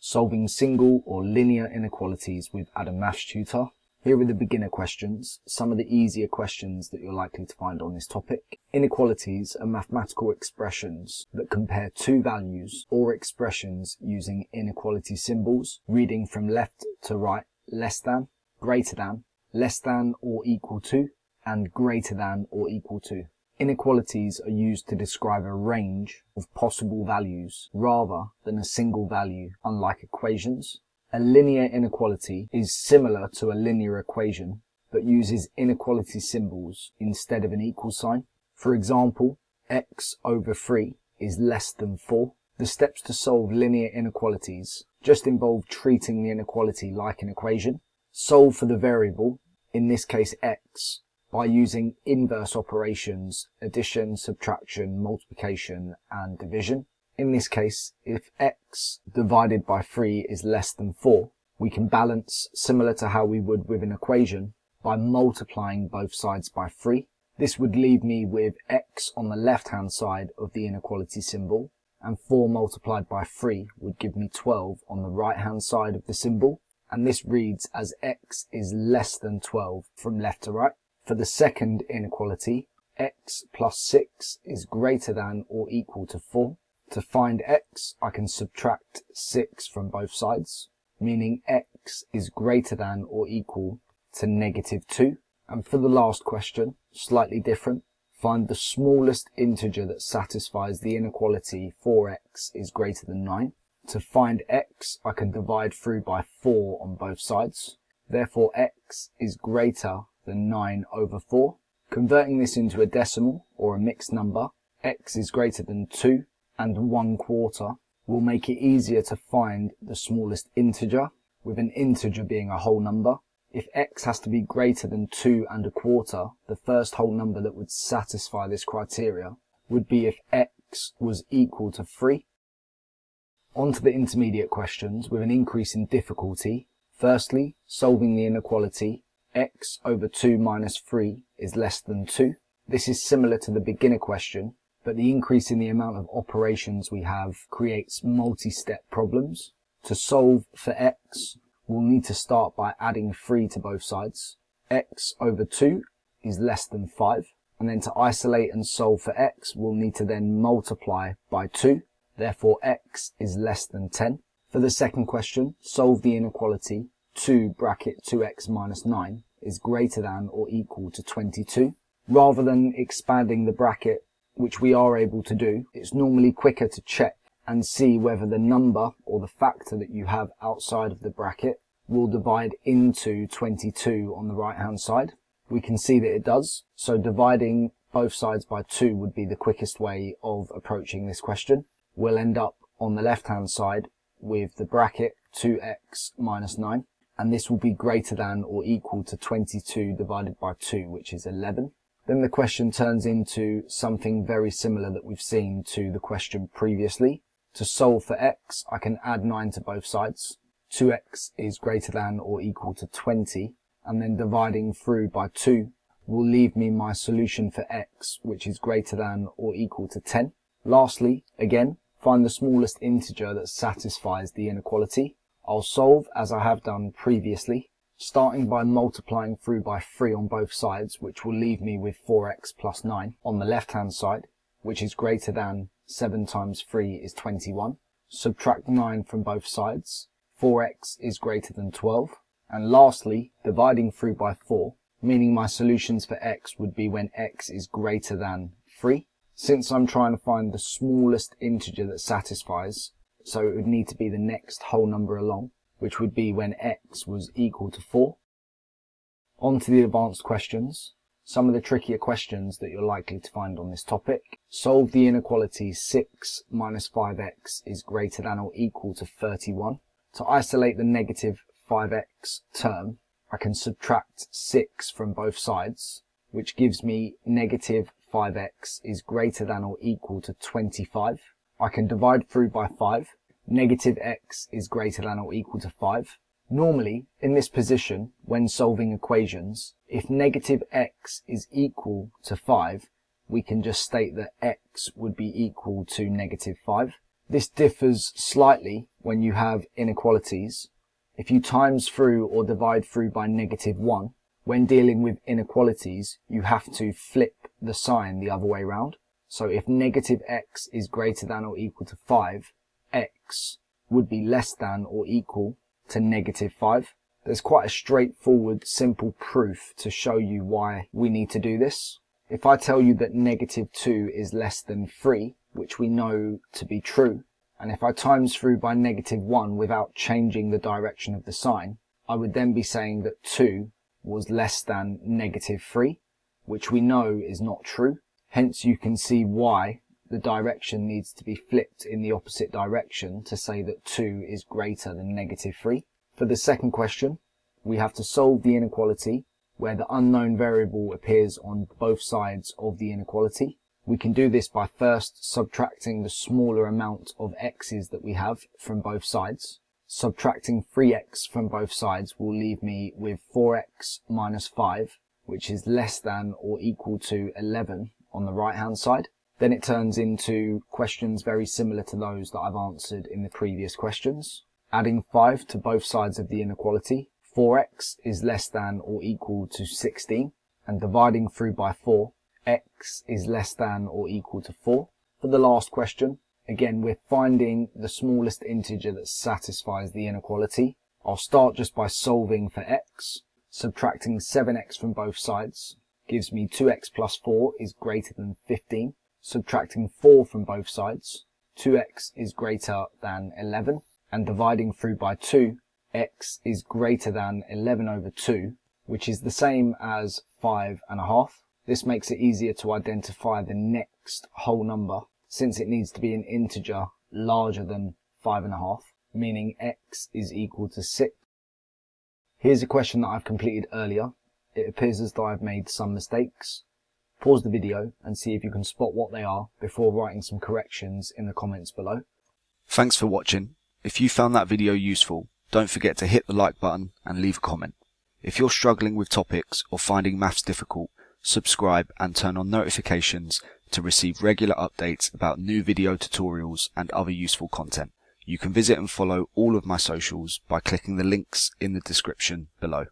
solving single or linear inequalities with Adam Maths Tutor. Here are the beginner questions, some of the easier questions that you're likely to find on this topic. Inequalities are mathematical expressions that compare two values or expressions using inequality symbols, reading from left to right: less than, greater than, less than or equal to, and greater than or equal to. Inequalities are used to describe a range of possible values rather than a single value, unlike equations. A linear inequality is similar to a linear equation, but uses inequality symbols instead of an equal sign. For example, x over 3 is less than 4. The steps to solve linear inequalities just involve treating the inequality like an equation. Solve for the variable, in this case x, by using inverse operations: addition, subtraction, multiplication, and division. In this case, if x divided by 3 is less than 4, we can balance similar to how we would with an equation by multiplying both sides by 3. This would leave me with x on the left-hand side of the inequality symbol, and 4 multiplied by 3 would give me 12 on the right-hand side of the symbol, and this reads as x is less than 12 from left to right. For the second inequality, x plus 6 is greater than or equal to 4. To find x, I can subtract 6 from both sides, meaning x is greater than or equal to -2. And for the last question, slightly different, find the smallest integer that satisfies the inequality 4x is greater than 9. To find x, I can divide through by 4 on both sides. Therefore, x is greater than 9 over 4. Converting this into a decimal or a mixed number, x is greater than 2 and 1/4 will make it easier to find the smallest integer, with an integer being a whole number. If x has to be greater than 2 1/4, the first whole number that would satisfy this criteria would be if x was equal to 3. On to the intermediate questions with an increase in difficulty. Firstly, solving the inequality x over 2 minus 3 is less than 2. This is similar to the beginner question, but the increase in the amount of operations we have creates multi-step problems. To solve for x, we'll need to start by adding 3 to both sides. X over 2 is less than 5, and then to isolate and solve for x, we'll need to then multiply by 2. Therefore, x is less than 10. For the second question, solve the inequality 2 bracket 2x minus 9 is greater than or equal to 22. Rather than expanding the bracket, which we are able to do, it's normally quicker to check and see whether the number or the factor that you have outside of the bracket will divide into 22 on the right hand side. We can see that it does, so dividing both sides by 2 would be the quickest way of approaching this question. We'll end up on the left hand side with the bracket 2x minus 9, and this will be greater than or equal to 22 divided by 2, which is 11. Then the question turns into something very similar that we've seen to the question previously. To solve for x, I can add 9 to both sides. 2x is greater than or equal to 20, and then dividing through by 2 will leave me my solution for x, which is greater than or equal to 10. Lastly, again, find the smallest integer that satisfies the inequality. I'll solve as I have done previously, starting by multiplying through by 3 on both sides, which will leave me with 4x plus 9 on the left hand side, which is greater than 7 times 3 is 21. Subtract 9 from both sides, 4x is greater than 12. And lastly, dividing through by 4, meaning my solutions for x would be when x is greater than 3. Since I'm trying to find the smallest integer that satisfies, so it would need to be the next whole number along, which would be when x was equal to 4. On to the advanced questions. Some of the trickier questions that you're likely to find on this topic. Solve the inequality 6 minus 5x is greater than or equal to 31. To isolate the negative 5x term, I can subtract 6 from both sides, which gives me negative 5x is greater than or equal to 25. I can divide through by 5. Negative x is greater than or equal to 5. Normally, in this position, when solving equations, if negative x is equal to 5, we can just state that x would be equal to negative 5. This differs slightly when you have inequalities. If you times through or divide through by -1, when dealing with inequalities, you have to flip the sign the other way round. So if -x is greater than or equal to 5, x would be less than or equal to -5. There's quite a straightforward, simple proof to show you why we need to do this. If I tell you that -2 is less than 3, which we know to be true, and if I times through by -1 without changing the direction of the sign, I would then be saying that 2 was less than -3, which we know is not true. Hence you can see why the direction needs to be flipped in the opposite direction to say that 2 is greater than -3. For the second question, we have to solve the inequality where the unknown variable appears on both sides of the inequality. We can do this by first subtracting the smaller amount of x's that we have from both sides. Subtracting 3x from both sides will leave me with 4x minus 5, which is less than or equal to 11 on the right hand side. Then it turns into questions very similar to those that I've answered in the previous questions. Adding 5 to both sides of the inequality, 4x is less than or equal to 16, and dividing through by 4, x is less than or equal to 4. For the last question, again we're finding the smallest integer that satisfies the inequality. I'll start just by solving for x. Subtracting 7x from both sides gives me 2x plus 4 is greater than 15. Subtracting 4 from both sides, 2x is greater than 11. And dividing through by 2, x is greater than 11 over 2, which is the same as 5.5. This makes it easier to identify the next whole number, since it needs to be an integer larger than 5.5, meaning x is equal to 6. Here's a question that I've completed earlier. It appears as though I've made some mistakes. Pause the video and see if you can spot what they are before writing some corrections in the comments below. Thanks for watching. If you found that video useful, don't forget to hit the like button and leave a comment. If you're struggling with topics or finding maths difficult, subscribe and turn on notifications to receive regular updates about new video tutorials and other useful content. You can visit and follow all of my socials by clicking the links in the description below.